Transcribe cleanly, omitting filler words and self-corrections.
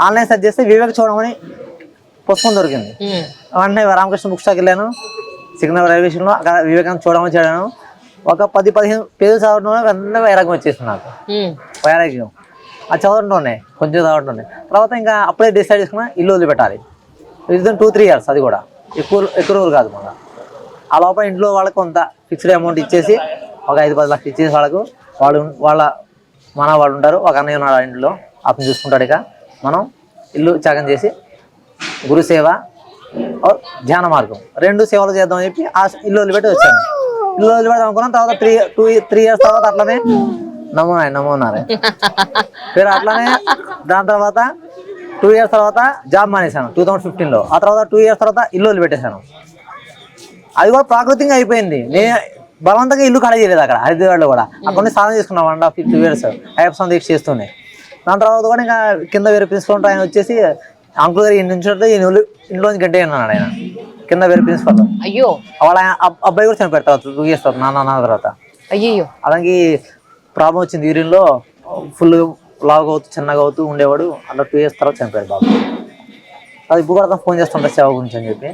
Online search చేస్తే వివేక్ చూడమని పుస్తకం దొరికింది. వెంటనే రామకృష్ణ బుక్ స్టాక్ వెళ్ళాను, సిగ్నల్ రైల్వే స్టేషన్లో అక్కడ వివేకానంద చూడమని చదివాను. ఒక 10-15 పేజీలు చదవడంలో వెంటనే వైరాగ్యం వచ్చేసింది నాకు. వైరాగ్యం అది చదవడంలోనే కొంచెం చదవడంలోనే తర్వాత ఇంకా అప్పుడే డిసైడ్ చేసుకున్నా ఇల్లు వదిలిపెట్టాలి. విదిన్ 2-3 years, అది కూడా ఎక్కువ రోజులు కాదు. మళ్ళీ ఆ లోపల ఇంట్లో వాళ్ళకి కొంత ఫిక్స్డ్ అమౌంట్ ఇచ్చేసి ఒక 5-10 లక్షలు ఇచ్చేసి వాళ్ళు ఉంటారు, ఒక అన్నయ్య ఉన్నాడు ఆ ఇంట్లో, అతను చూసుకుంటాడు. ఇక మనం ఇల్లు త్యాగం చేసి గురుసేవ ధ్యాన మార్గం 2 సేవలు చేద్దామని చెప్పి ఆ ఇల్లు వదిలిపెట్టి వచ్చాను. ఇల్లు వదిలిపెడదాం అనుకున్నాను. తర్వాత 3 years తర్వాత అట్లనే నమోనారే పేరు అట్లానే. దాని తర్వాత 2 years తర్వాత జాబ్ మానేశాను 2015లో. ఆ తర్వాత 2 years తర్వాత ఇల్లు వదిలిపెట్టేశాను. అది కూడా ప్రాకృతికంగా అయిపోయింది. నేను బలవంతంగా ఇల్లు ఖాళీ చేయలేదు. అక్కడ హైదరాబాద్లో కూడా అక్కడ సాధన చేసుకున్నాం 1.5-2 years అయ్యప్ప స్వామి దీక్ష చేస్తూనే. దాని తర్వాత కూడా ఇంకా కింద వేరే ప్రిన్సిపల్ ఉంటారు, ఆయన వచ్చేసి అంకుల్ గారు ఇంట్లోంచి గంటే అన్నాడు. ఆయన కింద వేరే ప్రిన్సిపల్, అయ్యో వాళ్ళ అబ్బాయి కూడా చనిపోయారు తర్వాత 2 years తర్వాత నాన్న తర్వాత. అయ్యో అలాగే ప్రాబ్లం వచ్చింది, యూరిన్లో ఫుల్ లావుగా అవుతూ చిన్నగా అవుతూ ఉండేవాడు. అలా 2 years తర్వాత చనిపోయాడు బాబు. అది ఇప్పుడు కూడా ఫోన్ చేస్తుంటారు సేవ గురించి అని చెప్పి.